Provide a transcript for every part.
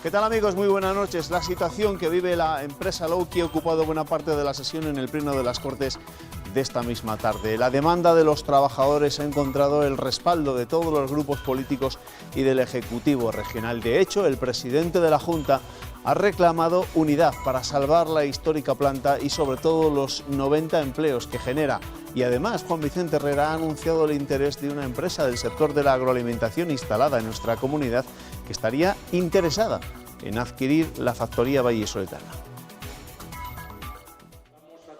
¿Qué tal, amigos? Muy buenas noches. La situación que vive la empresa Lauki ha ocupado buena parte de la sesión en el Pleno de las Cortes de esta misma tarde. La demanda de los trabajadores ha encontrado el respaldo de todos los grupos políticos y del Ejecutivo regional. De hecho, el presidente de la Junta ha reclamado unidad para salvar la histórica planta y sobre todo los 90 empleos que genera. Y además, Juan Vicente Herrera ha anunciado el interés de una empresa del sector de la agroalimentación instalada en nuestra comunidad que estaría interesada en adquirir la factoría vallisoletana.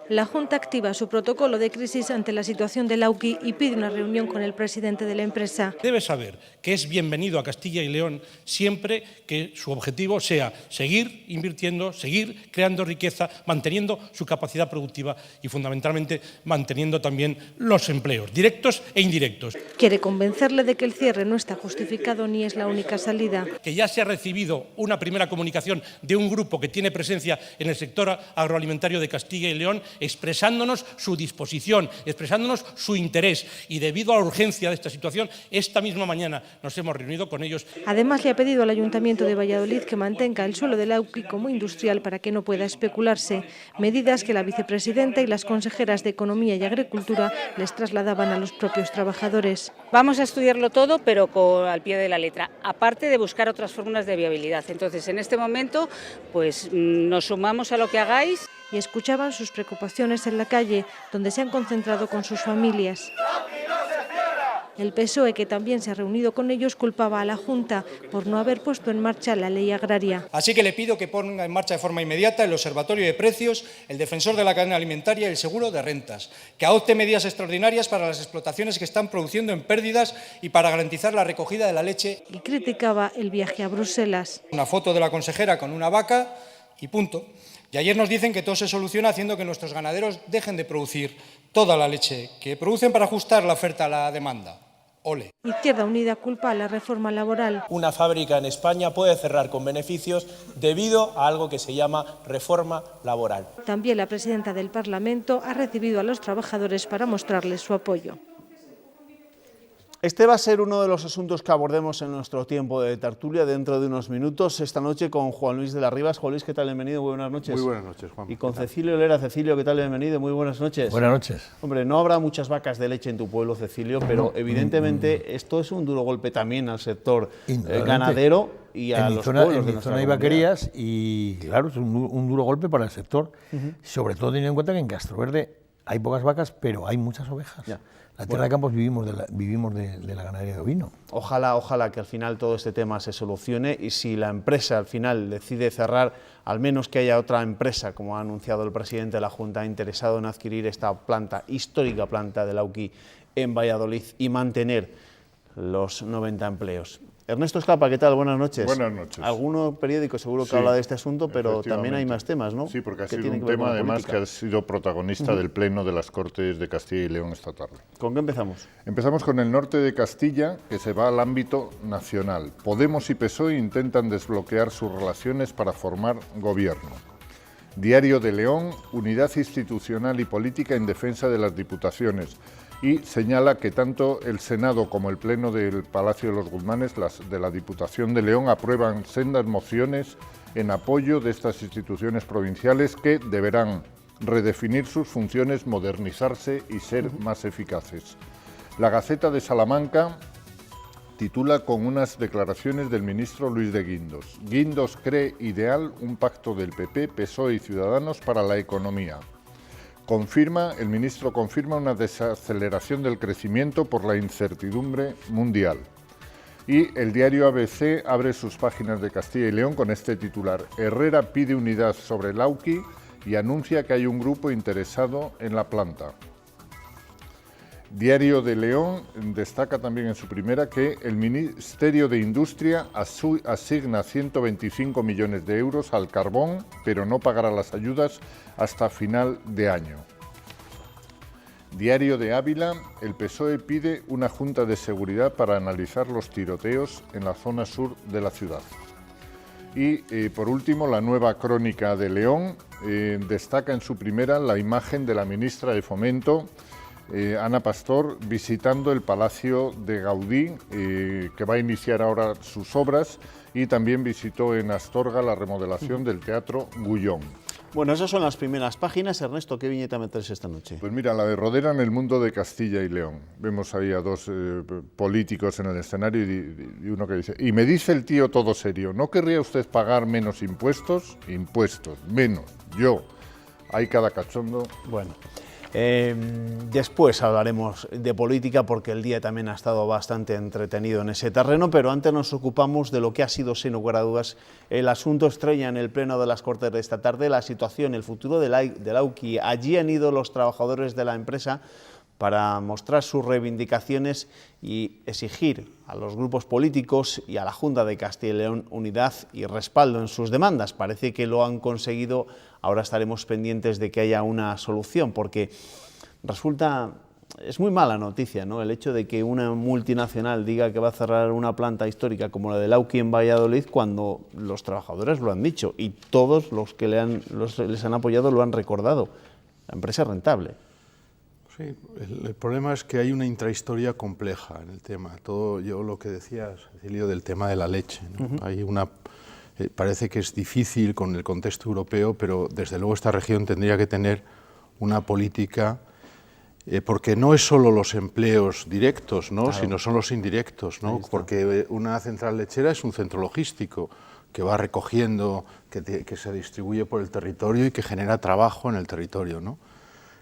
La Junta activa su protocolo de crisis ante la situación de Lauki y pide una reunión con el presidente de la empresa. Debe saber que es bienvenido a Castilla y León siempre que su objetivo sea seguir invirtiendo, seguir creando riqueza, manteniendo su capacidad productiva y fundamentalmente manteniendo también los empleos, directos e indirectos. Quiere convencerle de que el cierre no está justificado ni es la única salida. Que ya se ha recibido una primera comunicación de un grupo que tiene presencia en el sector agroalimentario de Castilla y León, expresándonos su disposición, expresándonos su interés, y debido a la urgencia de esta situación, esta misma mañana nos hemos reunido con ellos. Además, le ha pedido al Ayuntamiento de Valladolid que mantenga el suelo de Lauki como industrial para que no pueda especularse, medidas que la vicepresidenta y las consejeras de Economía y Agricultura les trasladaban a los propios trabajadores. Vamos a estudiarlo todo, pero al pie de la letra, aparte de buscar otras fórmulas de viabilidad. Entonces, en este momento, pues nos sumamos a lo que hagáis. Y escuchaban sus preocupaciones en la calle, donde se han concentrado con sus familias. El PSOE, que también se ha reunido con ellos, culpaba a la Junta por no haber puesto en marcha la ley agraria. Así que le pido que ponga en marcha de forma inmediata el Observatorio de Precios, el Defensor de la Cadena Alimentaria y el Seguro de Rentas, que adopte medidas extraordinarias para las explotaciones que están produciendo en pérdidas y para garantizar la recogida de la leche. Y criticaba el viaje a Bruselas. Una foto de la consejera con una vaca y punto. Y ayer nos dicen que todo se soluciona haciendo que nuestros ganaderos dejen de producir toda la leche que producen para ajustar la oferta a la demanda. Ole. Izquierda Unida culpa a la reforma laboral. Una fábrica en España puede cerrar con beneficios debido a algo que se llama reforma laboral. También la presidenta del Parlamento ha recibido a los trabajadores para mostrarles su apoyo. Este va a ser uno de los asuntos que abordemos en nuestro tiempo de tertulia dentro de unos minutos, esta noche con Juan Luis de las Rivas. Juan Luis, ¿qué tal? Bienvenido, muy buenas noches. Muy buenas noches, Juan. Y con Cecilio Lera. Cecilio, ¿qué tal? Bienvenido, muy buenas noches. Buenas noches. Hombre, no habrá muchas vacas de leche en tu pueblo, Cecilio, pero evidentemente esto es un duro golpe también al sector ganadero y a los pueblos de nuestra En mi zona hay vaquerías y, claro, es un duro golpe para el sector, sobre todo teniendo en cuenta que en Castroverde hay pocas vacas, pero hay muchas ovejas. Ya. La tierra de Campos vivimos de la ganadería de ovino. Ojalá que al final todo este tema se solucione y si la empresa al final decide cerrar, al menos que haya otra empresa, como ha anunciado el presidente de la Junta, interesado en adquirir esta planta, histórica planta de Lauki en Valladolid y mantener los 90 empleos. Ernesto Escapa, ¿qué tal? Buenas noches. Buenas noches. Algunos periódicos seguro que Sí, habla de este asunto, pero también hay más temas, ¿no? Sí, porque ha sido tienen un que ver con tema la además política. que ha sido protagonista del Pleno de las Cortes de Castilla y León esta tarde. ¿Con qué empezamos? Empezamos con el norte de Castilla, que se va al ámbito nacional. Podemos y PSOE intentan desbloquear sus relaciones para formar gobierno. Diario de León, unidad institucional y política en defensa de las diputaciones. Y señala que tanto el Senado como el Pleno del Palacio de los Guzmanes, las de la Diputación de León, aprueban sendas mociones en apoyo de estas instituciones provinciales que deberán redefinir sus funciones, modernizarse y ser más eficaces. La Gaceta de Salamanca titula con unas declaraciones del ministro Luis de Guindos. Guindos cree ideal un pacto del PP, PSOE y Ciudadanos para la economía. El ministro confirma una desaceleración del crecimiento por la incertidumbre mundial. Y el diario ABC abre sus páginas de Castilla y León con este titular. Herrera pide unidad sobre Lauki y anuncia que hay un grupo interesado en la planta. Diario de León destaca también en su primera que el Ministerio de Industria asigna 125 millones de euros al carbón, pero no pagará las ayudas hasta final de año. Diario de Ávila, el PSOE pide una junta de seguridad para analizar los tiroteos en la zona sur de la ciudad. Y por último, la Nueva Crónica de León destaca en su primera la imagen de la ministra de Fomento Ana Pastor, visitando el Palacio de Gaudí, que va a iniciar ahora sus obras, y también visitó en Astorga la remodelación del Teatro Gullón. Bueno, esas son las primeras páginas. Ernesto, ¿qué viñeta metes esta noche? Pues mira, la de Rodera en el mundo de Castilla y León. Vemos ahí a dos políticos en el escenario y uno que dice, y me dice el tío todo serio, ¿no querría usted pagar menos impuestos? Impuestos, menos, yo. Hay cada cachondo. Bueno, después hablaremos de política porque el día también ha estado bastante entretenido en ese terreno, pero antes nos ocupamos de lo que ha sido, sin lugar a dudas, el asunto estrella en el Pleno de las Cortes de esta tarde, la situación, el futuro del Auqui. Allí han ido los trabajadores de la empresa para mostrar sus reivindicaciones y exigir a los grupos políticos y a la Junta de Castilla y León unidad y respaldo en sus demandas. Parece que lo han conseguido. Ahora estaremos pendientes de que haya una solución, porque es muy mala noticia, ¿no?, el hecho de que una multinacional diga que va a cerrar una planta histórica como la del Auqui en Valladolid cuando los trabajadores lo han dicho y todos los que les han apoyado lo han recordado. La empresa es rentable. Sí, el problema es que hay una intrahistoria compleja en el tema. Todo yo lo que decías, Cecilio, del tema de la leche, ¿no? Hay parece que es difícil con el contexto europeo, pero desde luego esta región tendría que tener una política, porque no es solo los empleos directos, ¿no?, claro, sino son los indirectos, ¿no?, porque una central lechera es un centro logístico que va recogiendo, que se distribuye por el territorio y que genera trabajo en el territorio, ¿no?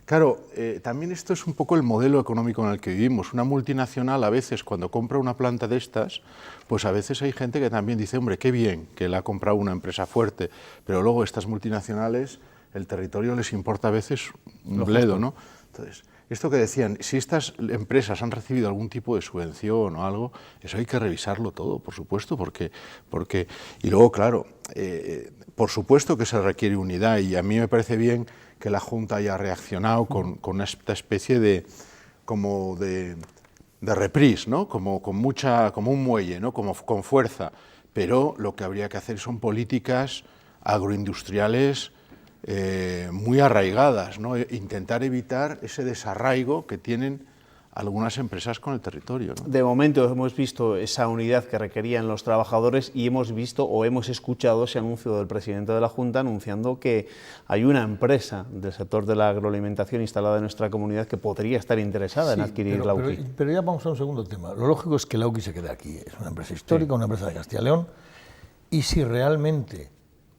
Claro, también esto es un poco el modelo económico en el que vivimos. Una multinacional a veces cuando compra una planta de estas, pues a veces hay gente que también dice, hombre, qué bien que la ha comprado una empresa fuerte, pero luego estas multinacionales, el territorio les importa a veces un bledo, ¿no? Entonces, esto que decían, si estas empresas han recibido algún tipo de subvención o algo, eso hay que revisarlo todo, por supuesto, porque y luego, claro, por supuesto que se requiere unidad y a mí me parece bien que la Junta haya reaccionado con esta especie de reprise, ¿no?, como un muelle, ¿no?, con fuerza, pero lo que habría que hacer son políticas agroindustriales muy arraigadas, ¿no?, intentar evitar ese desarraigo que tienen algunas empresas con el territorio, ¿no? De momento hemos visto esa unidad que requerían los trabajadores y hemos visto o hemos escuchado ese anuncio del presidente de la Junta anunciando que hay una empresa del sector de la agroalimentación instalada en nuestra comunidad que podría estar interesada en adquirir el Auqui. Pero ya vamos a un segundo tema. Lo lógico es que el Auqui se quede aquí. Es una empresa histórica, una empresa de Castilla y León, y si realmente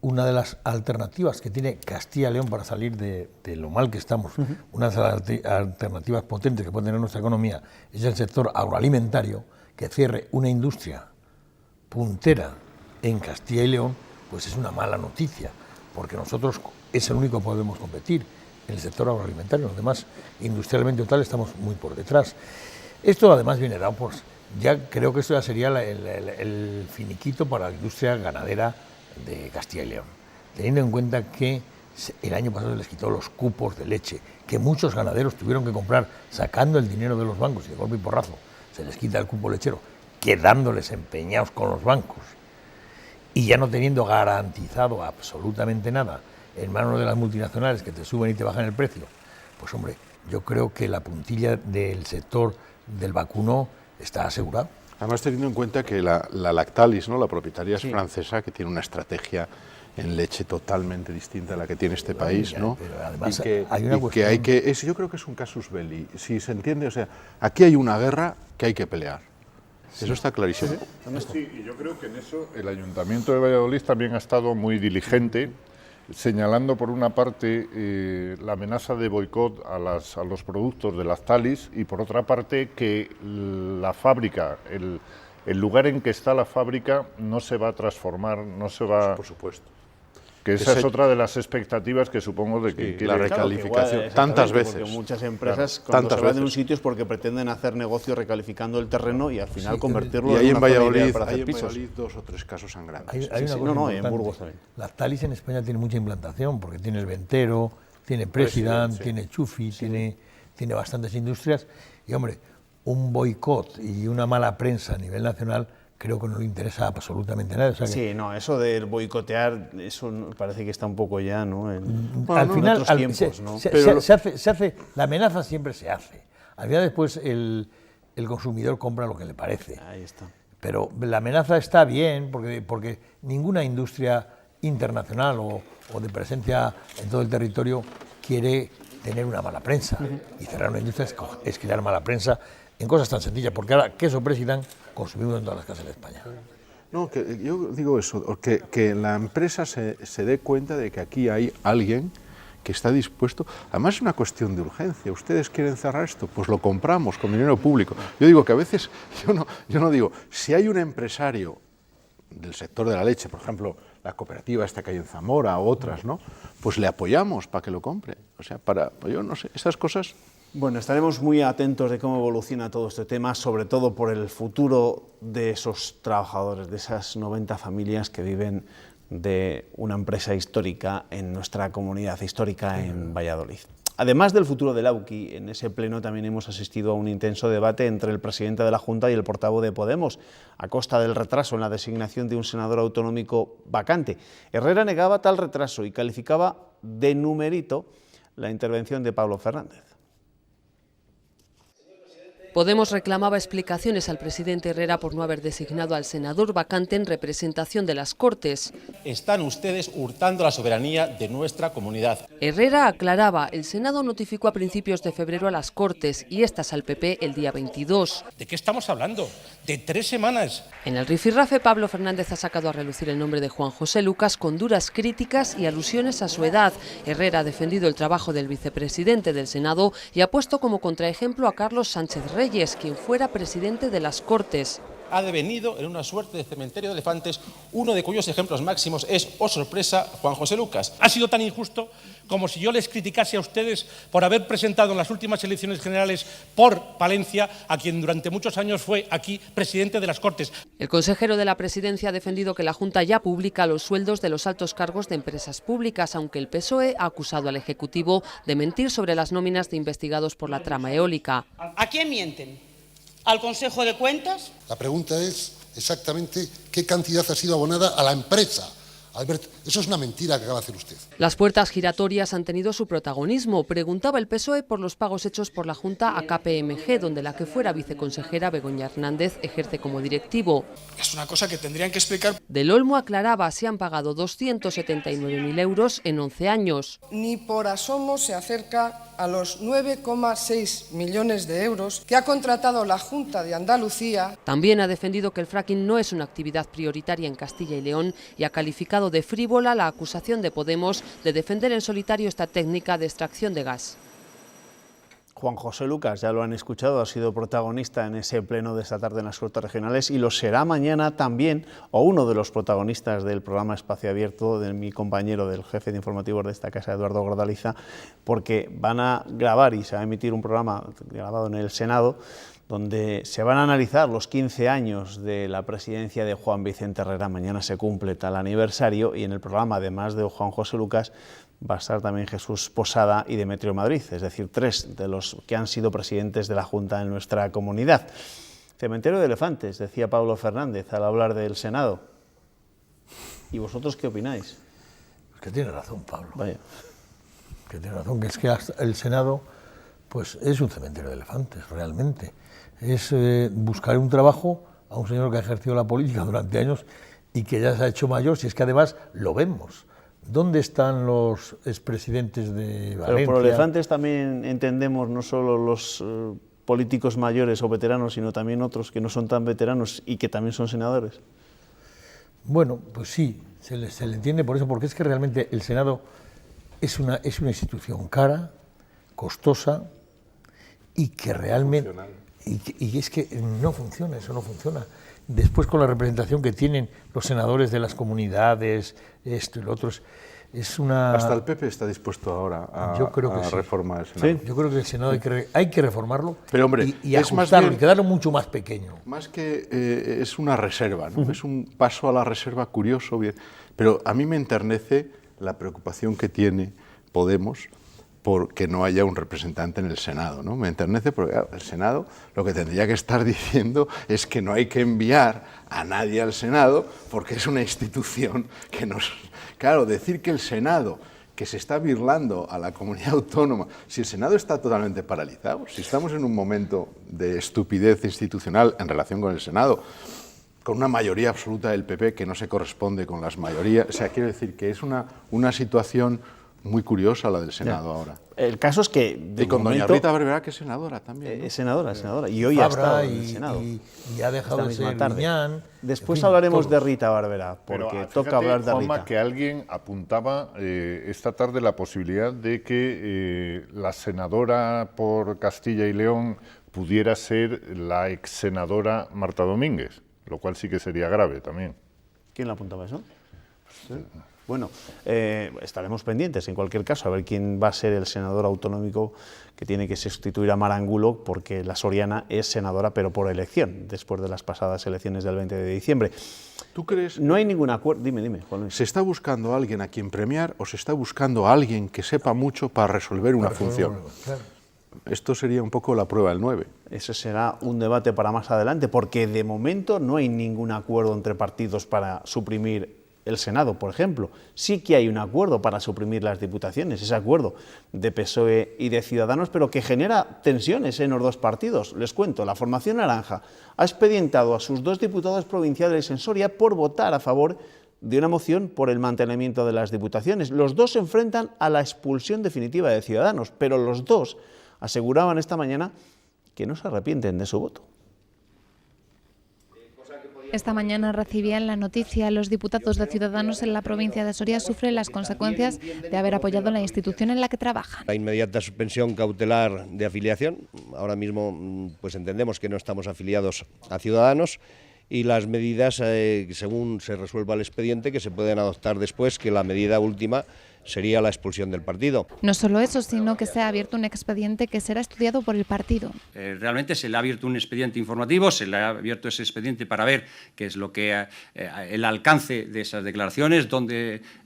una de las alternativas que tiene Castilla y León para salir de lo mal que estamos, una de las alternativas potentes que puede tener nuestra economía es el sector agroalimentario, que cierre una industria puntera en Castilla y León, pues es una mala noticia, porque nosotros es el único que podemos competir en el sector agroalimentario, los demás industrialmente o tal estamos muy por detrás. Esto además viene dado por, ya creo que esto ya sería el finiquito para la industria ganadera de Castilla y León, teniendo en cuenta que el año pasado se les quitó los cupos de leche, que muchos ganaderos tuvieron que comprar sacando el dinero de los bancos y de golpe y porrazo se les quita el cupo lechero, quedándoles empeñados con los bancos y ya no teniendo garantizado absolutamente nada en manos de las multinacionales que te suben y te bajan el precio. Pues hombre, yo creo que la puntilla del sector del vacuno está asegurada. Además, teniendo en cuenta que la Lactalis, ¿no?, la propietaria es francesa, que tiene una estrategia en leche totalmente distinta a la que tiene este país, ¿no? Pero además hay una cuestión... yo creo que es un casus belli, si se entiende, o sea, aquí hay una guerra que hay que pelear. Sí. Eso está clarísimo. Sí, y yo creo que en eso el Ayuntamiento de Valladolid también ha estado muy diligente, señalando por una parte la amenaza de boicot a los productos de Lactalis y por otra parte que la fábrica, el lugar en que está la fábrica no se va a transformar, no se va... Por supuesto. Que esa es otra de las expectativas que supongo de que la recalificación, claro, tantas veces. Porque muchas empresas cuando se van de un sitio es porque pretenden hacer negocio recalificando el terreno y al final convertirlo en una zona ideal para hacer pisos. Hay en Valladolid 2 o 3 casos sangrantes. Hay una cosa en Burgos también. Lactalis en España tiene mucha implantación porque tiene el Ventero, tiene President, tiene Chufi, tiene bastantes industrias y hombre, un boicot y una mala prensa a nivel nacional creo que no le interesa absolutamente nada. O sea que sí, no, eso del boicotear, eso parece que está un poco ya, ¿no? Al final, otros tiempos, ¿no? Se hace, la amenaza siempre se hace. Al final después el consumidor compra lo que le parece. Ahí está. Pero la amenaza está bien, porque ninguna industria internacional o de presencia en todo el territorio quiere tener una mala prensa. Y cerrar una industria es crear mala prensa en cosas tan sencillas, porque ahora queso Presidán consumimos en todas las casas de España. No, que yo digo eso, que la empresa se dé cuenta de que aquí hay alguien que está dispuesto. Además es una cuestión de urgencia. ¿Ustedes quieren cerrar esto? Pues lo compramos con dinero público. Yo digo que a veces, yo no digo, si hay un empresario del sector de la leche, por ejemplo, la cooperativa esta que hay en Zamora o otras, ¿no? Pues le apoyamos para que lo compre. O sea, yo no sé, estas cosas. Bueno, estaremos muy atentos de cómo evoluciona todo este tema, sobre todo por el futuro de esos trabajadores, de esas 90 familias que viven de una empresa histórica en nuestra comunidad histórica en Valladolid. Además del futuro del Lauki, en ese pleno también hemos asistido a un intenso debate entre el presidente de la Junta y el portavoz de Podemos, a costa del retraso en la designación de un senador autonómico vacante. Herrera negaba tal retraso y calificaba de numerito la intervención de Pablo Fernández. Podemos reclamaba explicaciones al presidente Herrera por no haber designado al senador vacante en representación de las Cortes. Están ustedes hurtando la soberanía de nuestra comunidad. Herrera aclaraba, el Senado notificó a principios de febrero a las Cortes y estas al PP el día 22. ¿De qué estamos hablando? De 3 semanas. En el rifirrafe, Pablo Fernández ha sacado a relucir el nombre de Juan José Lucas con duras críticas y alusiones a su edad. Herrera ha defendido el trabajo del vicepresidente del Senado y ha puesto como contraejemplo a Carlos Sánchez Reyes, quien fuera presidente de las Cortes. Ha devenido en una suerte de cementerio de elefantes, uno de cuyos ejemplos máximos es, oh sorpresa, Juan José Lucas. Ha sido tan injusto como si yo les criticase a ustedes por haber presentado en las últimas elecciones generales por Palencia a quien durante muchos años fue aquí presidente de las Cortes. El consejero de la Presidencia ha defendido que la Junta ya publica los sueldos de los altos cargos de empresas públicas, aunque el PSOE ha acusado al Ejecutivo de mentir sobre las nóminas de investigados por la trama eólica. ¿A quién mienten? ¿Al Consejo de Cuentas? La pregunta es exactamente qué cantidad ha sido abonada a la empresa. Albert, eso es una mentira que acaba de hacer usted. Las puertas giratorias han tenido su protagonismo. Preguntaba el PSOE por los pagos hechos por la Junta a KPMG, donde la que fuera viceconsejera, Begoña Hernández, ejerce como directivo. Es una cosa que tendrían que explicar. Del Olmo aclaraba, se han pagado 279.000 euros en 11 años. Ni por asomo se acerca a los 9,6 millones de euros que ha contratado la Junta de Andalucía. También ha defendido que el fracking no es una actividad prioritaria en Castilla y León y ha calificado de frívola la acusación de Podemos de defender en solitario esta técnica de extracción de gas. Juan José Lucas, ya lo han escuchado, ha sido protagonista en ese pleno de esta tarde en las Cortes Regionales y lo será mañana también, o uno de los protagonistas del programa Espacio Abierto, de mi compañero, del jefe de informativos de esta casa, Eduardo Gordaliza, porque van a grabar y se va a emitir un programa grabado en el Senado donde se van a analizar los 15 años de la presidencia de Juan Vicente Herrera. Mañana se cumple tal aniversario y en el programa, además de Juan José Lucas, va a estar también Jesús Posada y Demetrio Madrid, es decir, 3 de los que han sido presidentes de la Junta en nuestra comunidad. Cementerio de elefantes, decía Pablo Fernández al hablar del Senado. ¿Y vosotros qué opináis? Pues que tiene razón, Pablo. Vaya. Que tiene razón, que es que el Senado pues es un cementerio de elefantes, realmente. Es buscar un trabajo a un señor que ha ejercido la política durante años y que ya se ha hecho mayor, si es que además lo vemos. ¿Dónde están los expresidentes de Valencia? Pero por elefantes también entendemos no solo los políticos mayores o veteranos, sino también otros que no son tan veteranos y que también son senadores. Bueno, pues sí, se le entiende por eso, porque es que realmente el Senado es una institución cara, costosa y que realmente... Y es que no funciona, eso no funciona. Después con la representación que tienen los senadores de las comunidades, esto y lo otro, es una... Hasta el PP está dispuesto ahora a reformar el Senado. ¿Sí? Yo creo que el Senado hay que reformarlo. Pero hombre, y ajustarlo, y quedarlo mucho más pequeño. Más que es una reserva, ¿no? Es un paso a la reserva curioso, bien. Pero a mí me enternece la preocupación que tiene Podemos porque no haya un representante en el Senado, ¿no? Me enternece porque el Senado lo que tendría que estar diciendo es que no hay que enviar a nadie al Senado porque es una institución que nos... Claro, decir que el Senado, que se está birlando a la comunidad autónoma, si el Senado está totalmente paralizado, si estamos en un momento de estupidez institucional en relación con el Senado, con una mayoría absoluta del PP que no se corresponde con las mayorías, o sea, quiero decir que es una situación muy curiosa la del Senado ahora. El caso es que... Y con doña Rita Barberá, que es senadora también, ¿no? Es senadora, y hoy ha estado en el Senado. Y ha dejado de ser Griñán. Después en fin, hablaremos todos. de Rita Barberá, porque Pero, toca hablar de Juanma, Rita. que alguien apuntaba esta tarde la posibilidad de que la senadora por Castilla y León pudiera ser la ex senadora Marta Domínguez, lo cual sí que sería grave también. ¿Quién le apuntaba eso? ¿Sí? Bueno, estaremos pendientes en cualquier caso a ver quién va a ser el senador autonómico que tiene que sustituir a Marangulo, porque la soriana es senadora pero por elección, después de las pasadas elecciones del 20 de diciembre. ¿Tú crees? No hay ningún acuerdo. Dime, Juan Luis. ¿Se está buscando a alguien a quien premiar o se está buscando a alguien que sepa mucho para resolver una función? Claro. Esto sería un poco la prueba del 9. Ese será un debate para más adelante, porque de momento no hay ningún acuerdo entre partidos para suprimir el Senado, por ejemplo. Sí que hay un acuerdo para suprimir las diputaciones, ese acuerdo de PSOE y de Ciudadanos, pero que genera tensiones en los dos partidos. Les cuento, la formación naranja ha expedientado a sus 2 diputados provinciales en Soria por votar a favor de una moción por el mantenimiento de las diputaciones. Los dos se enfrentan a la expulsión definitiva de Ciudadanos, pero los dos aseguraban esta mañana que no se arrepienten de su voto. Esta mañana recibían la noticia. Los diputados de Ciudadanos en la provincia de Soria sufren las consecuencias de haber apoyado la institución en la que trabajan. La inmediata suspensión cautelar de afiliación. Ahora mismo pues entendemos que no estamos afiliados a Ciudadanos, y las medidas, según se resuelva el expediente, que se pueden adoptar después, que la medida última sería la expulsión del partido. No solo eso, sino que se ha abierto un expediente que será estudiado por el partido. Realmente se le ha abierto un expediente informativo, se le ha abierto ese expediente para ver qué es lo que el alcance de esas declaraciones,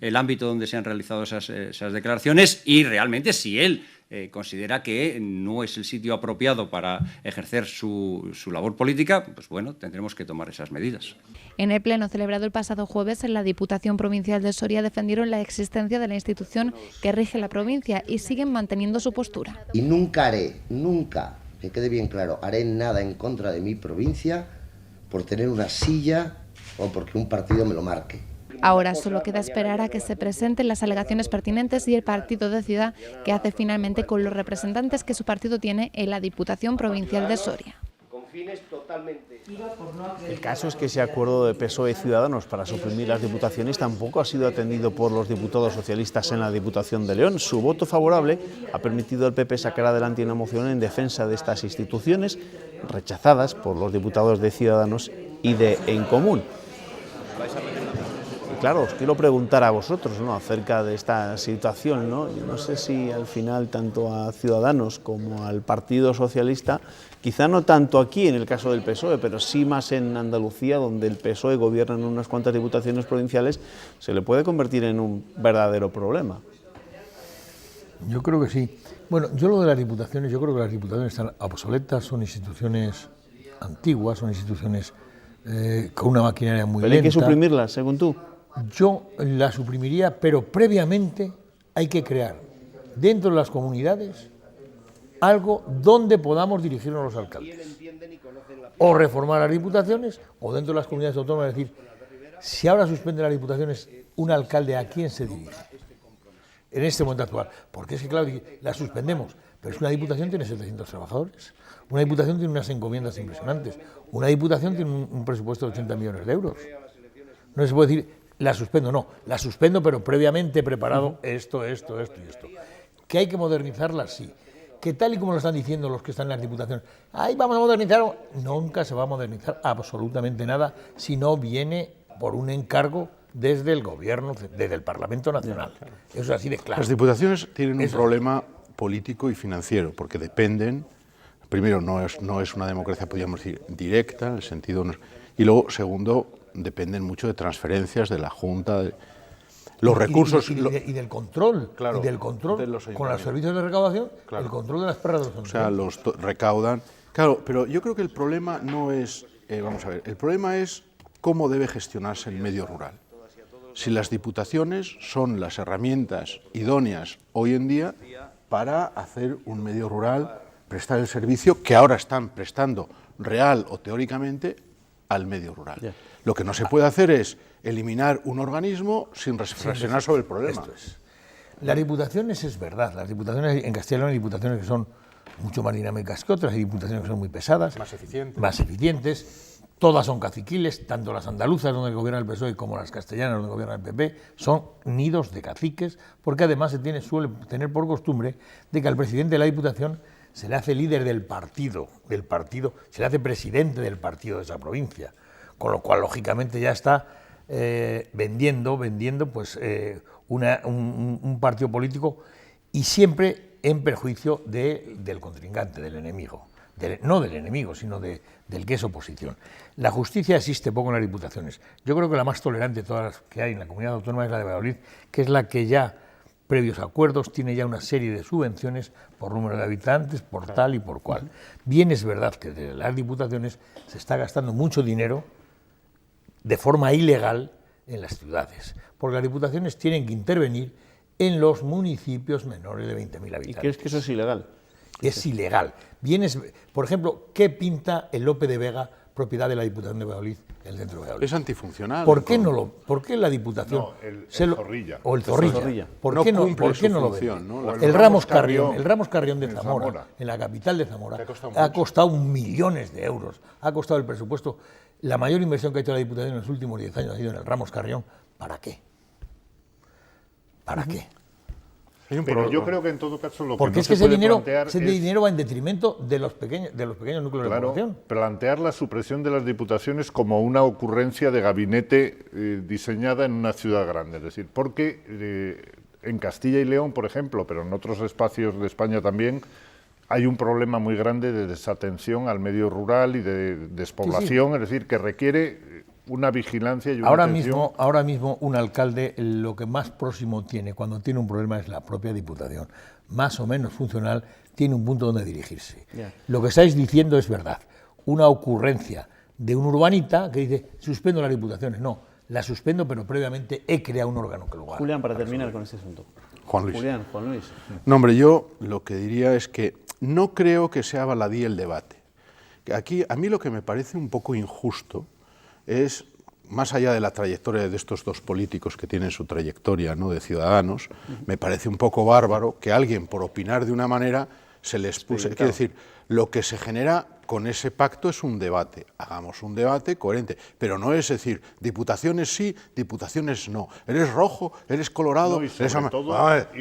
el ámbito donde se han realizado esas declaraciones, y realmente si él considera que no es el sitio apropiado para ejercer su labor política, pues bueno, tendremos que tomar esas medidas. En el pleno celebrado el pasado jueves en la Diputación Provincial de Soria defendieron la existencia de la institución que rige la provincia y siguen manteniendo su postura. Y nunca, que quede bien claro, haré nada en contra de mi provincia por tener una silla o porque un partido me lo marque. Ahora solo queda esperar a que se presenten las alegaciones pertinentes y el partido decida qué hace finalmente con los representantes que su partido tiene en la Diputación Provincial de Soria. El caso es que ese acuerdo de PSOE y Ciudadanos para suprimir las diputaciones tampoco ha sido atendido por los diputados socialistas en la Diputación de León. Su voto favorable ha permitido al PP sacar adelante una moción en defensa de estas instituciones, rechazadas por los diputados de Ciudadanos y de En Común. Claro, os quiero preguntar a vosotros, ¿no?, acerca de esta situación, ¿no? Yo no sé si al final tanto a Ciudadanos como al Partido Socialista, quizá no tanto aquí en el caso del PSOE, pero sí más en Andalucía, donde el PSOE gobierna en unas cuantas diputaciones provinciales, se le puede convertir en un verdadero problema. Yo creo que sí. Bueno, yo lo de las diputaciones, yo creo que las diputaciones están obsoletas, son instituciones antiguas, son instituciones con una maquinaria muy lenta. ¿Pero hay que suprimirlas, según tú? Yo la suprimiría, pero previamente hay que crear dentro de las comunidades algo donde podamos dirigirnos los alcaldes. O reformar las diputaciones, o dentro de las comunidades autónomas decir, si ahora suspende las diputaciones, un alcalde, ¿a quién se dirige? En este momento actual. Porque es que, claro, la suspendemos, pero es que una diputación tiene 700 trabajadores, una diputación tiene unas encomiendas impresionantes, una diputación tiene un presupuesto de 80 millones de euros. No se puede decir, la suspendo, no, la suspendo, pero previamente preparado esto y esto. ¿Que hay que modernizarla? Sí. Que tal y como lo están diciendo los que están en las diputaciones, ahí vamos a modernizar, nunca se va a modernizar absolutamente nada si no viene por un encargo desde el Gobierno, desde el Parlamento Nacional. Eso es así de claro. Las diputaciones tienen un problema político y financiero, porque dependen, primero, no es una democracia, podríamos decir, directa, en el sentido... Y luego, segundo, dependen mucho de transferencias de la Junta, de los recursos... Y del control, claro, y del control con los servicios de recaudación, claro. El control de las perras de los controles. O sea, recaudan... Claro, pero yo creo que el problema no es... vamos a ver, el problema es cómo debe gestionarse el medio rural. si las diputaciones son las herramientas idóneas hoy en día para hacer un medio rural, prestar el servicio que ahora están prestando real o teóricamente al medio rural. Lo que no se puede hacer es eliminar un organismo sin reflexionar sobre el problema. Esto es. Las diputaciones es verdad, las diputaciones en Castilla y León hay diputaciones que son mucho más dinámicas que otras, hay diputaciones que son muy pesadas, más eficientes, todas son caciquiles, tanto las andaluzas donde gobierna el PSOE como las castellanas donde gobierna el PP, son nidos de caciques, porque además suele tener por costumbre de que al presidente de la diputación se le hace líder del partido, se le hace presidente del partido de esa provincia, con lo cual lógicamente ya está vendiendo pues un partido político y siempre en perjuicio del contrincante, del enemigo, no del enemigo, sino del que es oposición. La justicia existe poco en las diputaciones. Yo creo que la más tolerante de todas las que hay en la comunidad autónoma es la de Valladolid, que es la que ya, previos acuerdos, tiene ya una serie de subvenciones por número de habitantes, por tal y por cual. Bien es verdad que de las diputaciones se está gastando mucho dinero de forma ilegal en las ciudades, porque las diputaciones tienen que intervenir en los municipios menores de 20.000 habitantes. ¿Y crees que eso es ilegal? Es ilegal. Por ejemplo, ¿qué pinta el Lope de Vega, propiedad de la Diputación de Valladolid, el centro de Valladolid? Es antifuncional. ¿Por qué la Diputación? No, el Zorrilla. O el Zorrilla. ¿Por qué no lo función, vende? ¿no? El Ramos Carrión de Zamora, en la capital de Zamora, ha costado millones de euros. Ha costado el presupuesto. La mayor inversión que ha hecho la Diputación en los últimos 10 años ha sido en el Ramos Carrión. ¿Para qué? ¿Para qué? Pero yo creo que en todo caso lo que porque no es que se ese puede plantear dinero va en detrimento de los pequeños núcleos de población. Plantear la supresión de las diputaciones como una ocurrencia de gabinete diseñada en una ciudad grande. Es decir, porque en Castilla y León, por ejemplo, pero en otros espacios de España también, hay un problema muy grande de desatención al medio rural y de despoblación, es decir, que requiere una vigilancia y una atención. Ahora mismo un alcalde lo que más próximo tiene cuando tiene un problema es la propia Diputación. Más o menos funcional, tiene un punto donde dirigirse. Lo que estáis diciendo es verdad. Una ocurrencia de un urbanita que dice, suspendo las diputaciones. No, las suspendo, pero previamente he creado un órgano que lo haga. Julián, para terminar con este asunto. Juan Luis. Juan Luis. No, hombre, yo lo que diría es que no creo que sea baladí el debate. Aquí, a mí lo que me parece un poco injusto es, más allá de la trayectoria de estos dos políticos que tienen su trayectoria, ¿no?, de ciudadanos, me parece un poco bárbaro que alguien, por opinar de una manera, se les puse. Quiero decir, lo que se genera con ese pacto es un debate. Hagamos un debate coherente, pero no es decir, diputaciones sí, diputaciones no. Eres rojo, eres colorado. No, y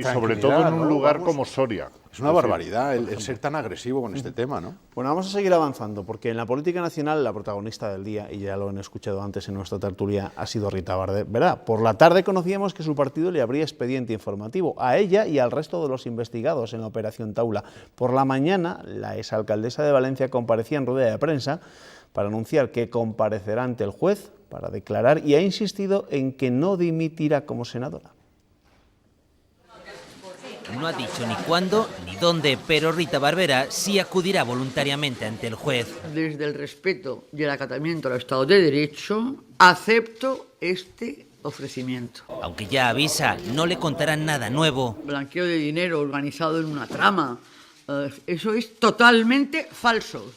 sobre todo en un lugar como Soria. Es una barbaridad el ser tan agresivo con este tema, ¿no? Bueno, vamos a seguir avanzando, porque en la política nacional la protagonista del día, y ya lo han escuchado antes en nuestra tertulia, ha sido Rita Barberá. Por la tarde conocíamos que su partido le abría expediente informativo a ella y al resto de los investigados en la Operación Taula. Por la mañana, la exalcaldesa de Valencia comparecía en rueda de prensa para anunciar que comparecerá ante el juez para declarar y ha insistido en que no dimitirá como senadora. No ha dicho ni cuándo ni dónde, pero Rita Barberá sí acudirá voluntariamente ante el juez. Desde el respeto y el acatamiento al Estado de Derecho, acepto este ofrecimiento. Aunque ya avisa, no le contarán nada nuevo. Blanqueo de dinero organizado en una trama, eso es totalmente falso.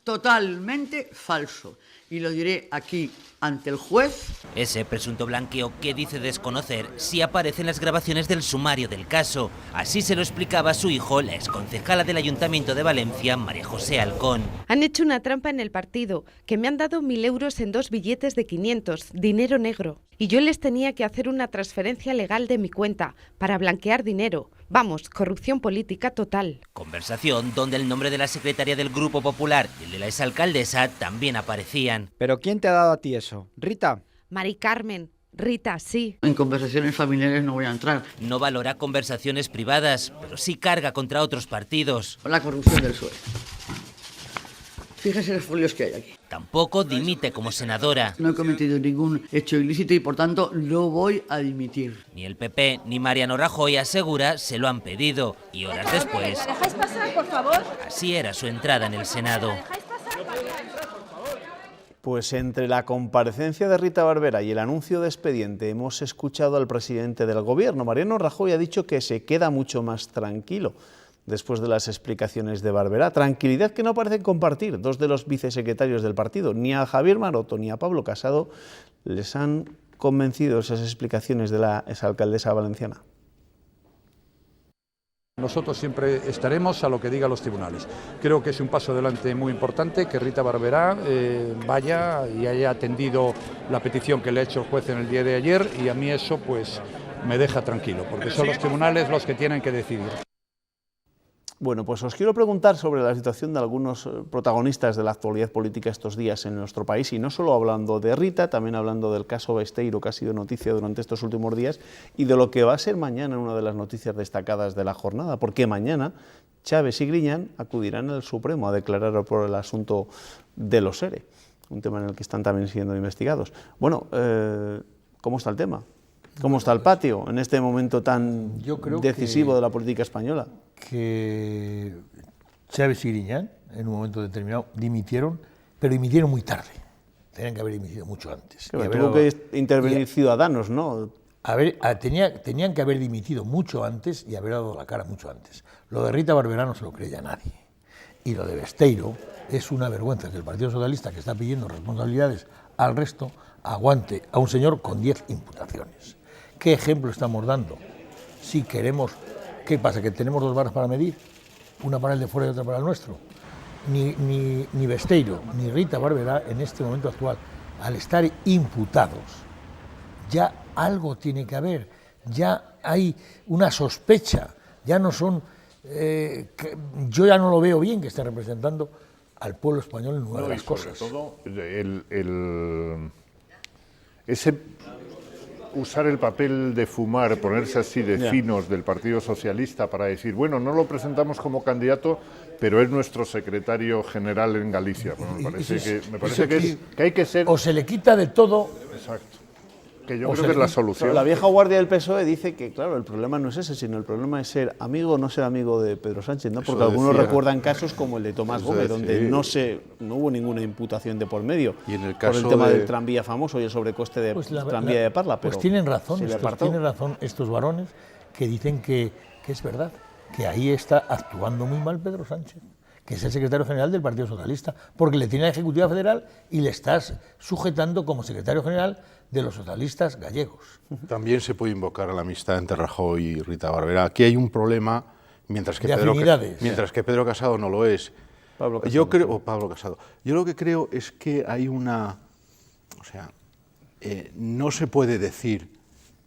Totalmente falso. Y lo diré aquí ante el juez. Ese presunto blanqueo que dice desconocer sí aparece en las grabaciones del sumario del caso. Así se lo explicaba a su hijo, la exconcejala del Ayuntamiento de Valencia, María José Alcón. Han hecho una trampa en el partido, que me han dado 1.000 euros en 2 billetes de 500, dinero negro. Y yo les tenía que hacer una transferencia legal de mi cuenta, para blanquear dinero. Vamos, corrupción política total. Conversación donde el nombre de la secretaria del Grupo Popular y el de la exalcaldesa también aparecían. ¿Pero quién te ha dado a ti eso? ¿Rita? Mari Carmen. Rita, sí. En conversaciones familiares no voy a entrar. No valora conversaciones privadas, pero sí carga contra otros partidos. La corrupción del PSOE. Fíjese los folios que hay aquí. Tampoco dimite como senadora. No he cometido ningún hecho ilícito y por tanto no voy a dimitir. Ni el PP ni Mariano Rajoy asegura se lo han pedido. Y horas después... ¿Me dejáis pasar, por favor? Así era su entrada en el Senado. Pues entre la comparecencia de Rita Barberá y el anuncio de expediente hemos escuchado al presidente del Gobierno. Mariano Rajoy ha dicho que se queda mucho más tranquilo después de las explicaciones de Barberá. Tranquilidad que no parecen compartir dos de los vicesecretarios del partido. Ni a Javier Maroto ni a Pablo Casado les han convencido esas explicaciones de la exalcaldesa valenciana. Nosotros siempre estaremos a lo que digan los tribunales. Creo que es un paso adelante muy importante que Rita Barberá vaya y haya atendido la petición que le ha hecho el juez en el día de ayer, y a mí eso pues me deja tranquilo, porque son los tribunales los que tienen que decidir. Bueno, pues os quiero preguntar sobre la situación de algunos protagonistas de la actualidad política estos días en nuestro país, y no solo hablando de Rita, también hablando del caso Besteiro, que ha sido noticia durante estos últimos días, y de lo que va a ser mañana una de las noticias destacadas de la jornada, porque mañana Chaves y Griñán acudirán al Supremo a declarar por el asunto de los ERE, un tema en el que están también siendo investigados. Bueno, ¿cómo está el tema? ¿Cómo está el patio en este momento tan decisivo de la política española? Que Chaves y Griñán, en un momento determinado, dimitieron, pero dimitieron muy tarde. Tenían que haber dimitido mucho antes. Claro, tuvo que intervenir Ciudadanos, ¿no? Tenían que haber dimitido mucho antes y haber dado la cara mucho antes. Lo de Rita Barberá no se lo cree ya nadie. Y lo de Besteiro es una vergüenza que el Partido Socialista, que está pidiendo responsabilidades al resto, aguante a un señor con 10 imputaciones. ¿Qué ejemplo estamos dando? Si queremos, ¿qué pasa? ¿Que tenemos dos varas para medir? Una para el de fuera y otra para el nuestro. Ni Besteiro ni Rita Barberá en este momento actual, al estar imputados, ya algo tiene que haber, ya hay una sospecha, ya no son... yo ya no lo veo bien que esté representando al pueblo español en una de las cosas. Sobre todo, usar el papel de fumar, ponerse así de finos del Partido Socialista para decir, bueno, no lo presentamos como candidato, pero es nuestro secretario general en Galicia. Bueno, me parece que hay que ser... O se le quita de todo... Exacto. Que yo creo que es la solución. La vieja guardia del PSOE dice que, claro, el problema no es ese, sino el problema es ser amigo o no ser amigo de Pedro Sánchez, ¿no? Porque algunos recuerdan casos como el de Tomás Gómez, donde no hubo ninguna imputación de por medio, y en el caso por el tema del tranvía famoso y el sobrecoste de tranvía de Parla. Pero pues tienen razón, estos varones que dicen que es verdad, que ahí está actuando muy mal Pedro Sánchez, que es el secretario general del Partido Socialista, porque le tiene a la Ejecutiva Federal y le estás sujetando como secretario general de los socialistas gallegos. También se puede invocar a la amistad entre Rajoy y Rita Barberá. Aquí hay un problema, mientras que Pedro Casado no lo es. Pablo Casado. Yo lo que creo es que hay una... O sea, no se puede decir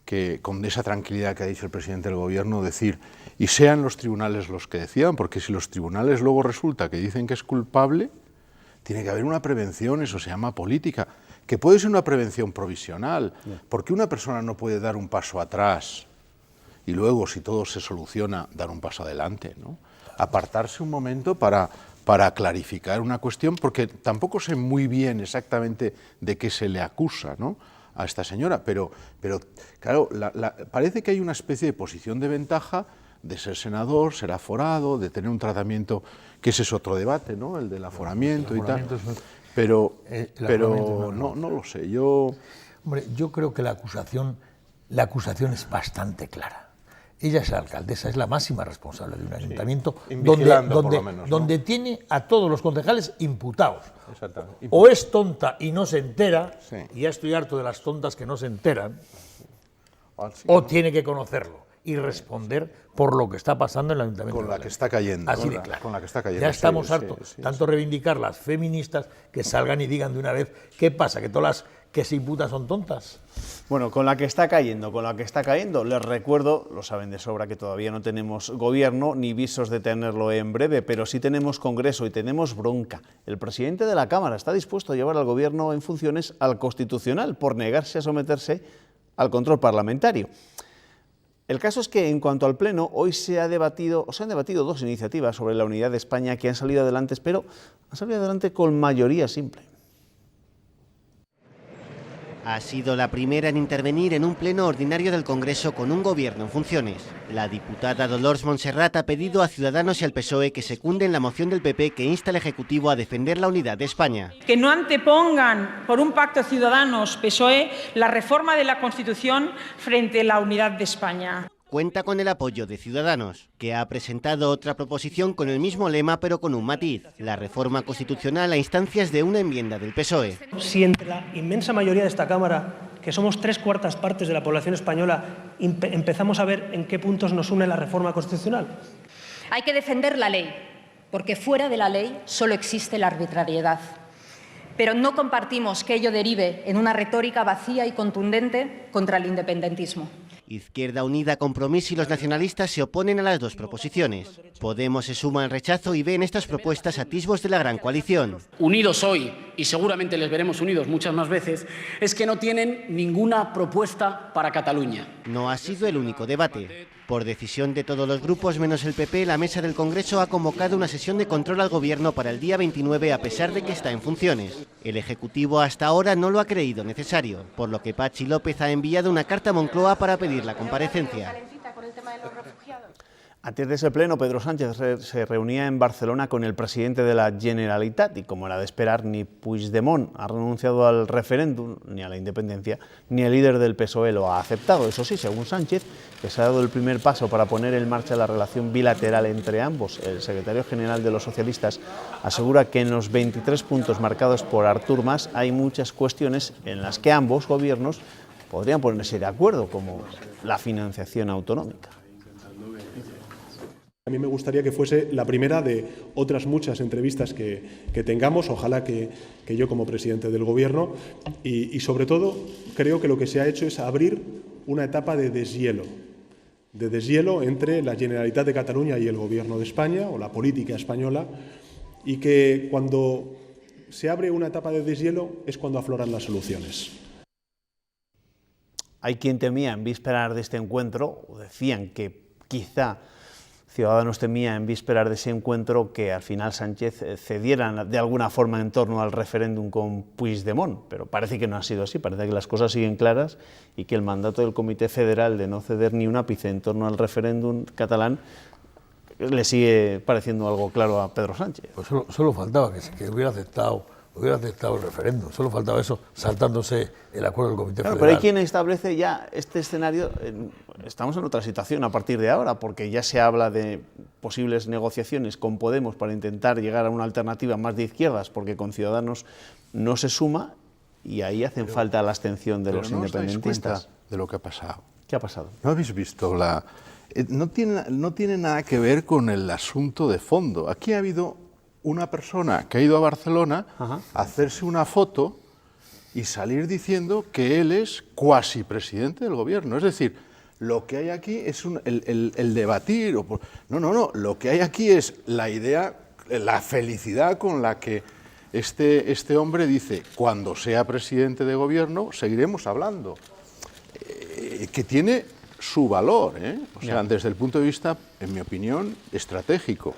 que con esa tranquilidad que ha dicho el presidente del Gobierno, decir, y sean los tribunales los que decidan, porque si los tribunales luego resulta que dicen que es culpable, tiene que haber una prevención, eso se llama política, que puede ser una prevención provisional, porque una persona no puede dar un paso atrás y luego, si todo se soluciona, dar un paso adelante, ¿no? Apartarse un momento para clarificar una cuestión, porque tampoco sé muy bien exactamente de qué se le acusa, ¿no?, a esta señora, pero claro, parece que hay una especie de posición de ventaja de ser senador, ser aforado, de tener un tratamiento, que ese es otro debate, ¿no?, el del aforamiento y tal. Pero no lo sé. Hombre, yo creo que la acusación es bastante clara. Ella es la alcaldesa, es la máxima responsable de un ayuntamiento donde tiene a todos los concejales imputados. O es tonta y no se entera, y ya estoy harto de las tontas que no se enteran, o tiene que conocerlo y responder por lo que está pasando en el ayuntamiento. Con la que está cayendo. Así de claro. Con la que está cayendo. Ya estamos hartos, tanto reivindicar las feministas, que salgan y digan de una vez, ¿qué pasa? ¿Que todas las que se imputan son tontas? Bueno, con la que está cayendo, les recuerdo, lo saben de sobra, que todavía no tenemos gobierno ni visos de tenerlo en breve, pero sí tenemos Congreso y tenemos bronca. El presidente de la Cámara está dispuesto a llevar al gobierno en funciones al Constitucional por negarse a someterse al control parlamentario. El caso es que, en cuanto al Pleno, hoy se han debatido dos iniciativas sobre la unidad de España que han salido adelante, pero han salido adelante con mayoría simple. Ha sido la primera en intervenir en un pleno ordinario del Congreso con un gobierno en funciones. La diputada Dolors Montserrat ha pedido a Ciudadanos y al PSOE que secunden la moción del PP que insta al Ejecutivo a defender la unidad de España. Que no antepongan por un pacto Ciudadanos-PSOE la reforma de la Constitución frente a la unidad de España. Cuenta con el apoyo de Ciudadanos, que ha presentado otra proposición con el mismo lema pero con un matiz: la reforma constitucional a instancias de una enmienda del PSOE. Si entre la inmensa mayoría de esta Cámara, que somos 3/4 partes de la población española, empezamos a ver en qué puntos nos une la reforma constitucional. Hay que defender la ley, porque fuera de la ley solo existe la arbitrariedad. Pero no compartimos que ello derive en una retórica vacía y contundente contra el independentismo. Izquierda Unida, Compromís y los nacionalistas se oponen a las dos proposiciones. Podemos se suma al rechazo y ve en estas propuestas atisbos de la gran coalición. Unidos hoy, y seguramente les veremos unidos muchas más veces, es que no tienen ninguna propuesta para Cataluña. No ha sido el único debate. Por decisión de todos los grupos menos el PP, la mesa del Congreso ha convocado una sesión de control al Gobierno para el día 29 a pesar de que está en funciones. El Ejecutivo hasta ahora no lo ha creído necesario, por lo que Patxi López ha enviado una carta a Moncloa para pedir la comparecencia. Antes de ese pleno, Pedro Sánchez se reunía en Barcelona con el presidente de la Generalitat y, como era de esperar, ni Puigdemont ha renunciado al referéndum, ni a la independencia, ni el líder del PSOE lo ha aceptado. Eso sí, según Sánchez, que se ha dado el primer paso para poner en marcha la relación bilateral entre ambos. El secretario general de los socialistas asegura que en los 23 puntos marcados por Artur Mas hay muchas cuestiones en las que ambos gobiernos podrían ponerse de acuerdo, como la financiación autonómica. A mí me gustaría que fuese la primera de otras muchas entrevistas que tengamos, ojalá que yo como presidente del Gobierno, y sobre todo creo que lo que se ha hecho es abrir una etapa de deshielo entre la Generalitat de Cataluña y el Gobierno de España, o la política española, y que cuando se abre una etapa de deshielo es cuando afloran las soluciones. Hay quien temía en vísperas de este encuentro, o decían que quizá Ciudadanos temía en vísperas de ese encuentro que al final Sánchez cediera de alguna forma en torno al referéndum con Puigdemont, pero parece que no ha sido así, parece que las cosas siguen claras y que el mandato del Comité Federal de no ceder ni un ápice en torno al referéndum catalán le sigue pareciendo algo claro a Pedro Sánchez. Pues solo faltaba que hubiera aceptado el referéndum, solo faltaba eso, saltándose el acuerdo del Comité Federal. Pero hay quien establece ya este escenario, estamos en otra situación a partir de ahora, porque ya se habla de posibles negociaciones con Podemos para intentar llegar a una alternativa más de izquierdas, porque con Ciudadanos no se suma, y ahí hacen falta la abstención de los independentistas. De lo que ha pasado. ¿Qué ha pasado? ¿No habéis visto no tiene nada que ver con el asunto de fondo. Aquí ha habido una persona que ha ido a Barcelona a hacerse una foto y salir diciendo que él es cuasi presidente del gobierno. Es decir, lo que hay aquí es el debatir. No, lo que hay aquí es la idea, la felicidad con la que este hombre dice: cuando sea presidente de gobierno seguiremos hablando. Que tiene su valor, o sea, desde el punto de vista, en mi opinión, estratégico.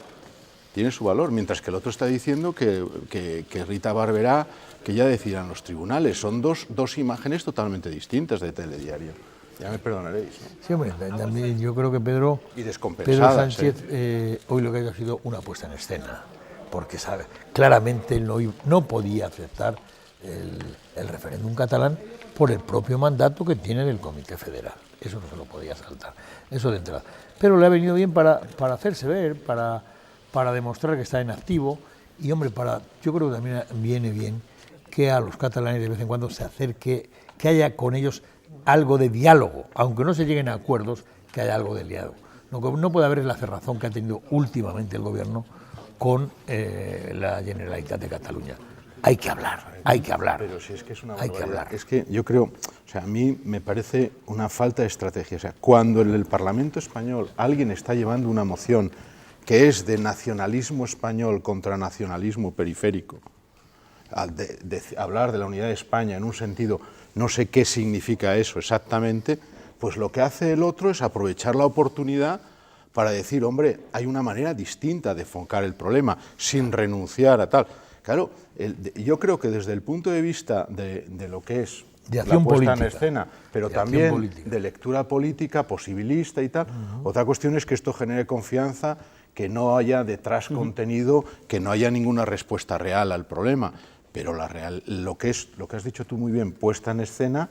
Tiene su valor, mientras que el otro está diciendo que Rita Barberá, que ya decidirán los tribunales. Son dos imágenes totalmente distintas de Telediario. Ya me perdonaréis, ¿no? Sí, hombre, también yo creo que Pedro Sánchez hoy lo que ha sido una puesta en escena, porque sabe, claramente él no podía aceptar el referéndum catalán por el propio mandato que tiene del Comité Federal. Eso no se lo podía saltar, eso de entrada. Pero le ha venido bien para hacerse ver, para demostrar que está en activo y, hombre, yo creo que también viene bien que a los catalanes de vez en cuando se acerque, que haya con ellos algo de diálogo, aunque no se lleguen a acuerdos, que haya algo de diálogo. No puede haber la cerrazón que ha tenido últimamente el gobierno con la Generalitat de Cataluña. Hay que hablar. Pero si es que es una barbaridad. Es que yo creo, o sea, a mí me parece una falta de estrategia. O sea, cuando en el Parlamento español alguien está llevando una moción que es de nacionalismo español contra nacionalismo periférico, de hablar de la unidad de España en un sentido, no sé qué significa eso exactamente, pues lo que hace el otro es aprovechar la oportunidad para decir, hombre, hay una manera distinta de enfocar el problema, sin renunciar a tal. Claro, yo creo que desde el punto de vista de lo que es De acción la puesta política. en escena, pero De también acción política. de lectura política, posibilista y tal. Otra cuestión es que esto genere confianza, que no haya detrás contenido, que no haya ninguna respuesta real al problema. Pero lo que has dicho tú muy bien, puesta en escena,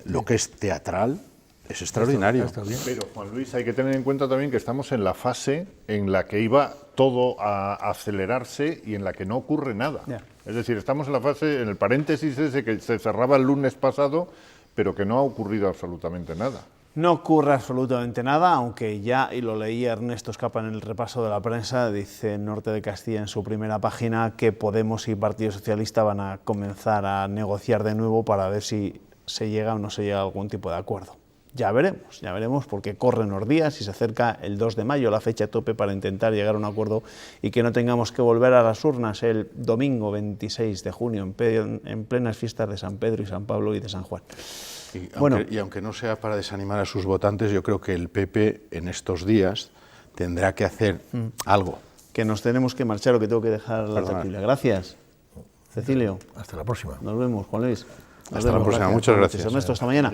lo que es teatral, es extraordinario. Pero, Juan Luis, hay que tener en cuenta también que estamos en la fase en la que iba todo a acelerarse y en la que no ocurre nada. Es decir, estamos en la fase, en el paréntesis ese que se cerraba el lunes pasado, pero que no ha ocurrido absolutamente nada. No ocurre absolutamente nada, aunque ya, y lo leía Ernesto Escapa en el repaso de la prensa, dice Norte de Castilla en su primera página que Podemos y Partido Socialista van a comenzar a negociar de nuevo para ver si se llega o no se llega a algún tipo de acuerdo. Ya veremos, porque corren los días y se acerca el 2 de mayo, la fecha tope para intentar llegar a un acuerdo y que no tengamos que volver a las urnas el domingo 26 de junio, en plenas fiestas de San Pedro y San Pablo y de San Juan. Y aunque no sea para desanimar a sus votantes, yo creo que el PP en estos días tendrá que hacer algo. Que nos tenemos que marchar o que tengo que dejar la tertulia. Gracias, Cecilio. Hasta la próxima. Nos vemos, Juan Luis. Hasta la próxima, muchas gracias. Ernesto, hasta mañana.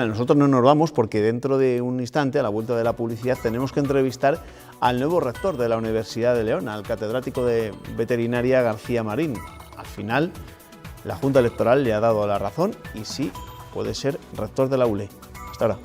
Nosotros no nos vamos porque dentro de un instante, a la vuelta de la publicidad, tenemos que entrevistar al nuevo rector de la Universidad de León, al catedrático de veterinaria García Marín. Al final, la Junta Electoral le ha dado la razón y sí puede ser rector de la ULE. Hasta ahora.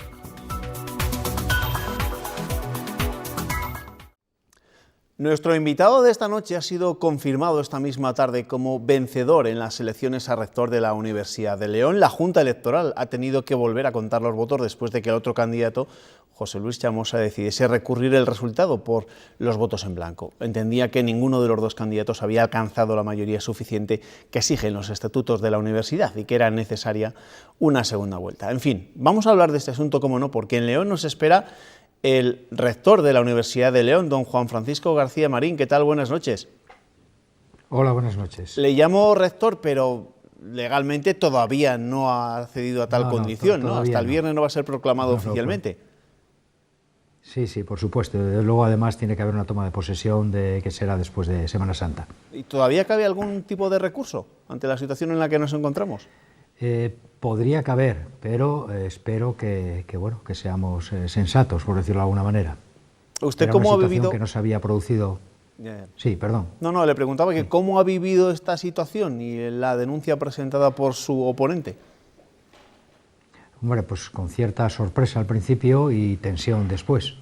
Nuestro invitado de esta noche ha sido confirmado esta misma tarde como vencedor en las elecciones a rector de la Universidad de León. La Junta Electoral ha tenido que volver a contar los votos después de que el otro candidato, José Luis Chamosa, decidiese recurrir el resultado por los votos en blanco. Entendía que ninguno de los dos candidatos había alcanzado la mayoría suficiente que exigen los estatutos de la universidad y que era necesaria una segunda vuelta. En fin, vamos a hablar de este asunto, como no, porque en León nos espera el rector de la Universidad de León, don Juan Francisco García Marín. ¿Qué tal? Buenas noches. Hola, buenas noches. Le llamo rector, pero legalmente todavía no ha accedido a tal condición, ¿no? Hasta el viernes no va a ser proclamado oficialmente. Sí, por supuesto. Desde luego, además, tiene que haber una toma de posesión que será después de Semana Santa. ¿Y todavía cabe algún tipo de recurso ante la situación en la que nos encontramos? Podría caber, pero espero que seamos sensatos, por decirlo de alguna manera. ¿Usted Era cómo una ha situación vivido? que no se había producido. Sí, perdón. No, le preguntaba que cómo ha vivido esta situación y la denuncia presentada por su oponente. Hombre, pues con cierta sorpresa al principio y tensión después.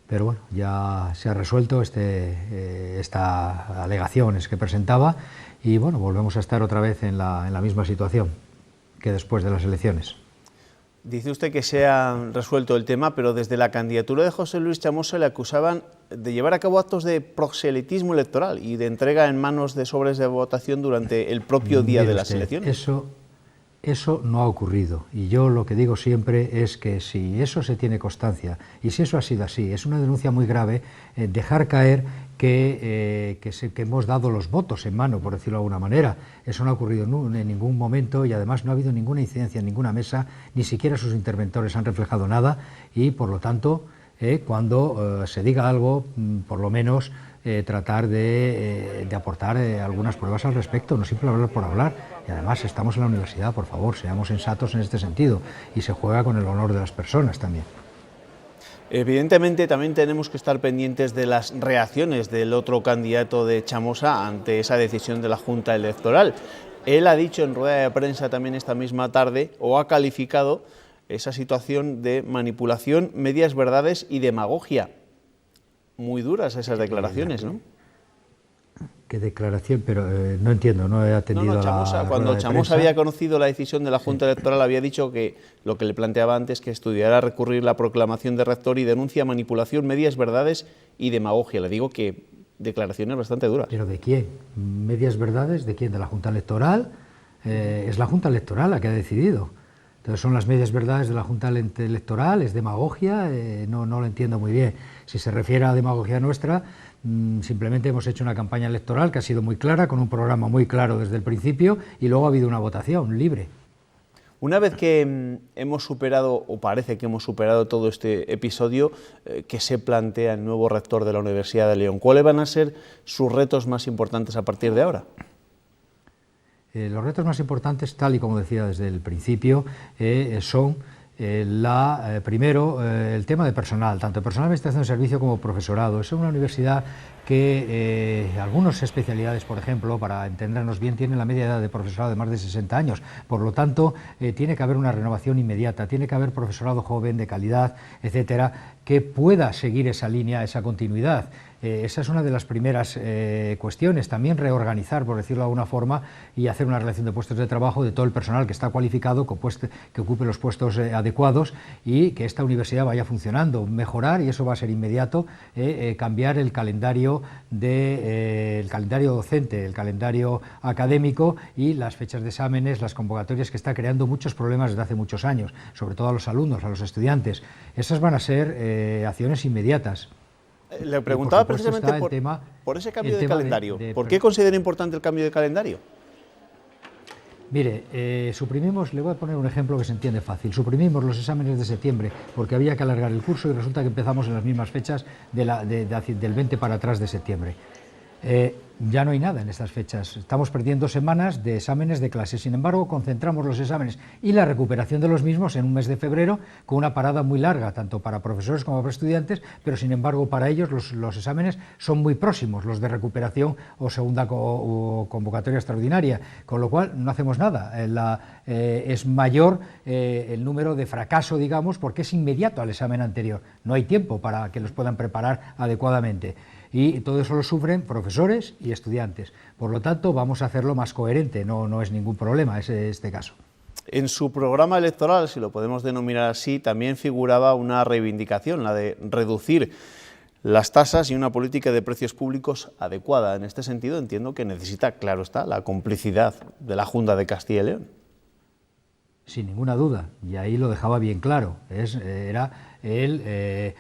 Pero bueno, ya se ha resuelto estas alegaciones que presentaba y bueno, volvemos a estar otra vez en la misma situación que después de las elecciones. Dice usted que se ha resuelto el tema, pero desde la candidatura de José Luis Chamosa le acusaban de llevar a cabo actos de proselitismo electoral y de entrega en manos de sobres de votación durante el propio día de las elecciones. Eso no ha ocurrido y yo lo que digo siempre es que si eso se tiene constancia y si eso ha sido así, es una denuncia muy grave dejar caer que hemos dado los votos en mano, por decirlo de alguna manera. Eso no ha ocurrido en ningún momento y además no ha habido ninguna incidencia en ninguna mesa, ni siquiera sus interventores han reflejado nada y por lo tanto cuando se diga algo, por lo menos tratar de aportar algunas pruebas al respecto, no siempre hablar por hablar. Y además estamos en la universidad, por favor, seamos sensatos en este sentido y se juega con el honor de las personas también. Evidentemente también tenemos que estar pendientes de las reacciones del otro candidato de Chamosa ante esa decisión de la Junta Electoral. Él ha dicho en rueda de prensa también esta misma tarde, o ha calificado esa situación de manipulación, medias verdades y demagogia. Muy duras esas declaraciones, ¿no? ¿Qué declaración? Pero no entiendo, no he atendido Chamosa, cuando Chamosa había conocido la decisión de la Junta Electoral, había dicho que lo que le planteaba antes, que estudiara recurrir la proclamación de rector y denuncia manipulación, medias verdades y demagogia. Le digo que declaraciones bastante duras. ¿Pero de quién? ¿Medias verdades? ¿De quién? ¿De la Junta Electoral? Es la Junta Electoral la que ha decidido. Entonces son las medias verdades de la Junta Electoral, es demagogia, no lo entiendo muy bien. Si se refiere a demagogia nuestra, simplemente hemos hecho una campaña electoral que ha sido muy clara, con un programa muy claro desde el principio y luego ha habido una votación libre. Una vez que hemos superado, o parece que hemos superado todo este episodio, ¿qué se plantea el nuevo rector de la Universidad de León? ¿Cuáles van a ser sus retos más importantes a partir de ahora? Los retos más importantes, tal y como decía desde el principio, son primero el tema de personal, tanto personal de administración de servicio como profesorado. Es una universidad que algunas especialidades, por ejemplo, para entendernos bien, tienen la media edad de profesorado de más de 60 años. Por lo tanto, tiene que haber una renovación inmediata, tiene que haber profesorado joven, de calidad, etcétera, que pueda seguir esa línea, esa continuidad. Esa es una de las primeras cuestiones. También reorganizar, por decirlo de alguna forma, y hacer una relación de puestos de trabajo de todo el personal que está cualificado, que ocupe los puestos adecuados y que esta universidad vaya funcionando. Mejorar, y eso va a ser inmediato, cambiar el calendario docente, el calendario académico y las fechas de exámenes, las convocatorias, que está creando muchos problemas desde hace muchos años, sobre todo a los alumnos, a los estudiantes. Esas van a ser acciones inmediatas. Le preguntaba precisamente por ese cambio de calendario. ¿Por qué considera importante el cambio de calendario? Mire, suprimimos, le voy a poner un ejemplo que se entiende fácil, suprimimos los exámenes de septiembre porque había que alargar el curso y resulta que empezamos en las mismas fechas del 20 para atrás de septiembre. Ya no hay nada en estas fechas, estamos perdiendo semanas de exámenes de clase. Sin embargo, concentramos los exámenes y la recuperación de los mismos en un mes de febrero, con una parada muy larga, tanto para profesores como para estudiantes, pero sin embargo para ellos los exámenes son muy próximos, los de recuperación o segunda convocatoria extraordinaria, con lo cual no hacemos nada. Es mayor el número de fracaso, digamos, porque es inmediato al examen anterior, no hay tiempo para que los puedan preparar adecuadamente. Y todo eso lo sufren profesores y estudiantes. Por lo tanto, vamos a hacerlo más coherente, no es ningún problema este caso. En su programa electoral, si lo podemos denominar así, también figuraba una reivindicación, la de reducir las tasas y una política de precios públicos adecuada. En este sentido, entiendo que necesita, claro está, la complicidad de la Junta de Castilla y León. Sin ninguna duda, y ahí lo dejaba bien claro, era el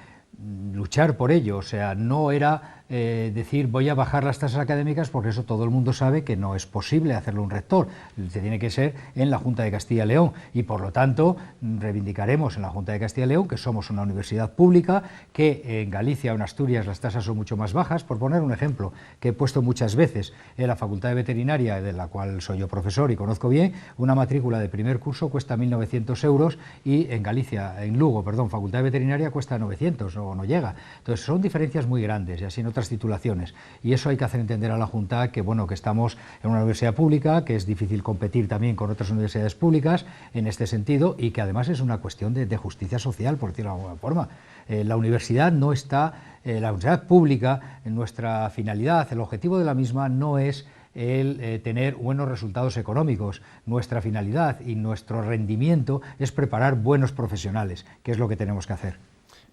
luchar por ello, o sea, no era decir voy a bajar las tasas académicas, porque eso todo el mundo sabe que no es posible hacerlo un rector, se tiene que ser en la Junta de Castilla y León, y por lo tanto reivindicaremos en la Junta de Castilla y León que somos una universidad pública, que en Galicia o en Asturias las tasas son mucho más bajas. Por poner un ejemplo que he puesto muchas veces, en la Facultad de Veterinaria, de la cual soy yo profesor y conozco bien, una matrícula de primer curso cuesta 1.900 euros y en Galicia, en Lugo, perdón, Facultad de Veterinaria cuesta 900 o no llega. Entonces son diferencias muy grandes, y así en otras titulaciones, y eso hay que hacer entender a la Junta que, bueno, que estamos en una universidad pública, que es difícil competir también con otras universidades públicas en este sentido, y que además es una cuestión de justicia social, por decirlo de alguna forma. La universidad no está, la universidad pública, en nuestra finalidad, el objetivo de la misma no es el tener buenos resultados económicos. Nuestra finalidad y nuestro rendimiento es preparar buenos profesionales, que es lo que tenemos que hacer.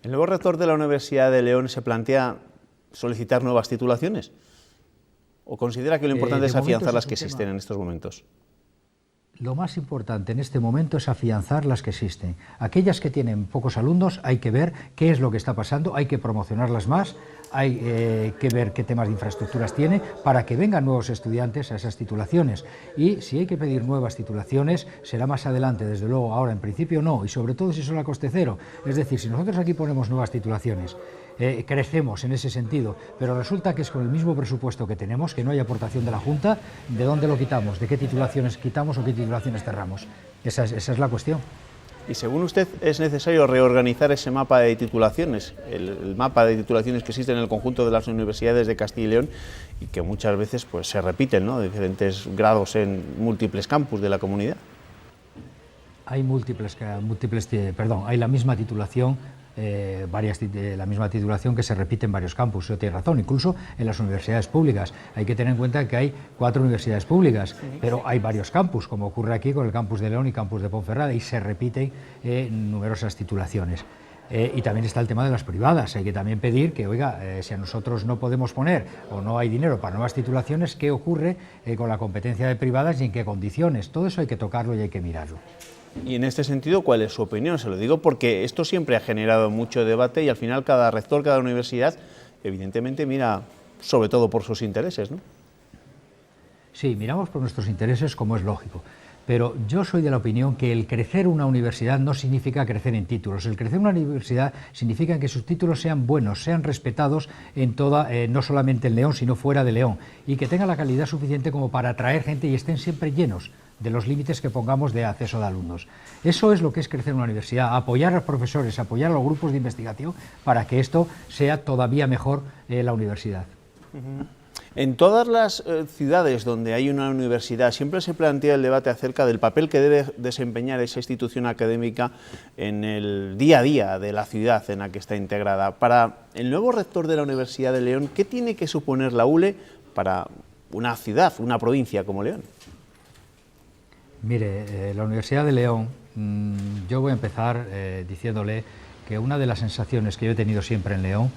¿El nuevo rector de la Universidad de León se plantea solicitar nuevas titulaciones? ¿O considera que lo importante es afianzar las que existen en estos momentos? Lo más importante en este momento es afianzar las que existen. Aquellas que tienen pocos alumnos hay que ver qué es lo que está pasando, hay que promocionarlas más, hay que ver qué temas de infraestructuras tiene para que vengan nuevos estudiantes a esas titulaciones. Y si hay que pedir nuevas titulaciones, será más adelante, desde luego. Ahora, en principio, no, y sobre todo si son a coste cero. Es decir, si nosotros aquí ponemos nuevas titulaciones, crecemos en ese sentido, pero resulta que es con el mismo presupuesto que tenemos, que no hay aportación de la Junta, ¿de dónde lo quitamos? ¿De qué titulaciones quitamos o qué titulaciones cerramos? Esa es la cuestión. Y según usted, ¿es necesario reorganizar ese mapa de titulaciones, el mapa de titulaciones que existe en el conjunto de las universidades de Castilla y León y que muchas veces pues, se repiten, ¿no?, de diferentes grados en múltiples campus de la comunidad? Hay hay la misma titulación, la misma titulación que se repite en varios campus. Usted tiene razón, incluso en las universidades públicas. Hay que tener en cuenta que hay 4 universidades públicas, pero hay varios campus, como ocurre aquí con el campus de León y campus de Ponferrada, y se repiten numerosas titulaciones. Y también está el tema de las privadas. Hay que también pedir que, oiga, si a nosotros no podemos poner o no hay dinero para nuevas titulaciones, ¿qué ocurre con la competencia de privadas y en qué condiciones? Todo eso hay que tocarlo y hay que mirarlo. Y en este sentido, ¿cuál es su opinión? Se lo digo porque esto siempre ha generado mucho debate y al final cada rector, cada universidad, evidentemente mira sobre todo por sus intereses, ¿no? Sí, miramos por nuestros intereses, como es lógico. Pero yo soy de la opinión que el crecer una universidad no significa crecer en títulos. El crecer una universidad significa que sus títulos sean buenos, sean respetados en toda, no solamente en León, sino fuera de León, y que tengan la calidad suficiente como para atraer gente y estén siempre llenos de los límites que pongamos de acceso de alumnos. Eso es lo que es crecer una universidad, apoyar a los profesores, apoyar a los grupos de investigación para que esto sea todavía mejor la universidad. En todas las ciudades donde hay una universidad siempre se plantea el debate acerca del papel que debe desempeñar esa institución académica en el día a día de la ciudad en la que está integrada. Para el nuevo rector de la Universidad de León, ¿qué tiene que suponer la ULE para una ciudad, una provincia como León? Mire, la Universidad de León, yo voy a empezar diciéndole que una de las sensaciones que yo he tenido siempre en León,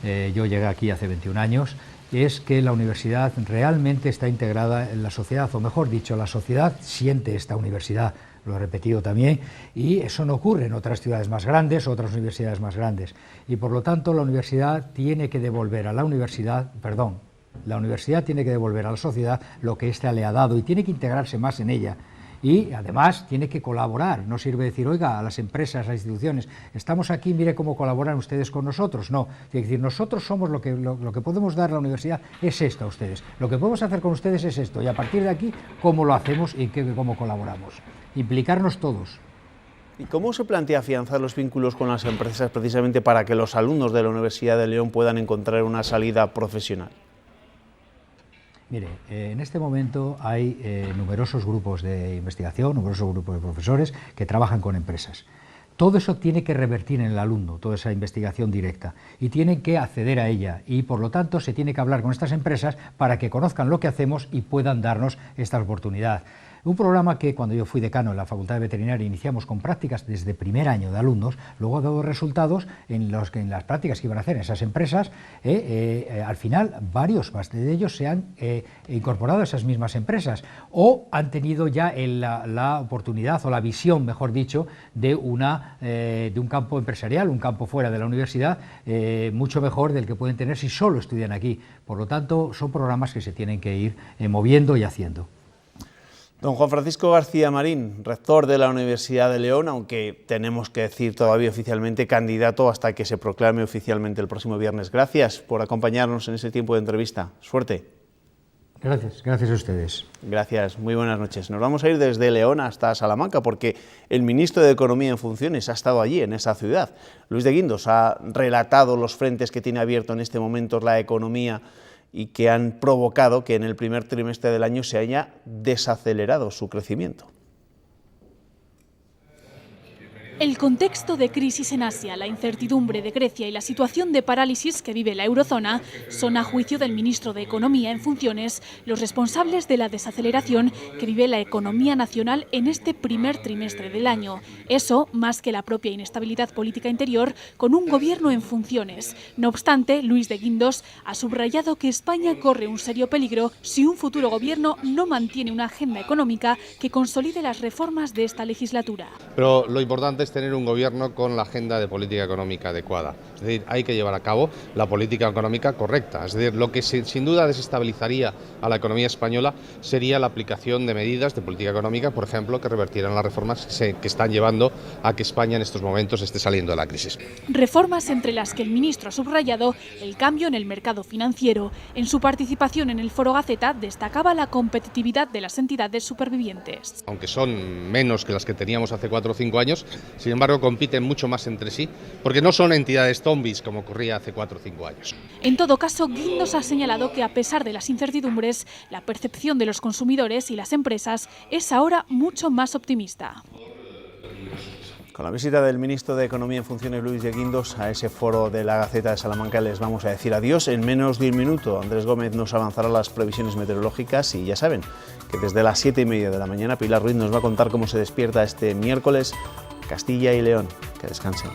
yo llegué aquí hace 21 años, es que la universidad realmente está integrada en la sociedad, o mejor dicho, la sociedad siente esta universidad, lo he repetido también, y eso no ocurre en otras ciudades más grandes, otras universidades más grandes. Y por lo tanto la universidad tiene que devolver a la universidad tiene que devolver a la sociedad lo que ésta le ha dado y tiene que integrarse más en ella. Y además tiene que colaborar, no sirve decir, oiga, a las empresas, a las instituciones, estamos aquí, mire cómo colaboran ustedes con nosotros. No, es decir, nosotros somos lo que podemos dar a la universidad es esto a ustedes, lo que podemos hacer con ustedes es esto, y a partir de aquí, cómo lo hacemos y cómo colaboramos. Implicarnos todos. ¿Y cómo se plantea afianzar los vínculos con las empresas precisamente para que los alumnos de la Universidad de León puedan encontrar una salida profesional? Mire, en este momento hay numerosos grupos de investigación, numerosos grupos de profesores que trabajan con empresas. Todo eso tiene que revertir en el alumno, toda esa investigación directa, y tienen que acceder a ella, y por lo tanto se tiene que hablar con estas empresas para que conozcan lo que hacemos y puedan darnos esta oportunidad. Un programa que cuando yo fui decano en la Facultad de Veterinaria iniciamos con prácticas desde primer año de alumnos, luego ha dado resultados en las prácticas que iban a hacer en esas empresas, al final varios de ellos se han incorporado a esas mismas empresas o han tenido ya la oportunidad o la visión, mejor dicho, de un campo empresarial, un campo fuera de la universidad, mucho mejor del que pueden tener si solo estudian aquí. Por lo tanto, son programas que se tienen que ir moviendo y haciendo. Don Juan Francisco García Marín, rector de la Universidad de León, aunque tenemos que decir todavía oficialmente candidato hasta que se proclame oficialmente el próximo viernes. Gracias por acompañarnos en ese tiempo de entrevista. Suerte. Gracias a ustedes. Gracias, muy buenas noches. Nos vamos a ir desde León hasta Salamanca porque el ministro de Economía en funciones ha estado allí, en esa ciudad. Luis de Guindos ha relatado los frentes que tiene abierto en este momento la economía y que han provocado que en el primer trimestre del año se haya desacelerado su crecimiento. El contexto de crisis en Asia, la incertidumbre de Grecia y la situación de parálisis que vive la eurozona son, a juicio del ministro de Economía en funciones, los responsables de la desaceleración que vive la economía nacional en este primer trimestre del año. Eso, más que la propia inestabilidad política interior, con un gobierno en funciones. No obstante, Luis de Guindos ha subrayado que España corre un serio peligro si un futuro gobierno no mantiene una agenda económica que consolide las reformas de esta legislatura. Pero lo importante es tener un gobierno con la agenda de política económica adecuada. Es decir, hay que llevar a cabo la política económica correcta. Es decir, lo que sin duda desestabilizaría a la economía española sería la aplicación de medidas de política económica, por ejemplo, que revertieran las reformas que están llevando a que España en estos momentos esté saliendo de la crisis. Reformas entre las que el ministro ha subrayado el cambio en el mercado financiero. En su participación en el Foro Gaceta destacaba la competitividad de las entidades supervivientes. Aunque son menos que las que teníamos hace 4 o 5 años, sin embargo compiten mucho más entre sí, porque no son entidades zombies como ocurría hace 4 o 5 años. En todo caso, Guindos ha señalado que a pesar de las incertidumbres, la percepción de los consumidores y las empresas es ahora mucho más optimista. Con la visita del ministro de Economía en funciones, Luis de Guindos, a ese foro de la Gaceta de Salamanca les vamos a decir adiós. En menos de un minuto, Andrés Gómez nos avanzará las previsiones meteorológicas y ya saben que desde las 7:30 de la mañana Pilar Ruiz nos va a contar cómo se despierta este miércoles Castilla y León. Que descansen.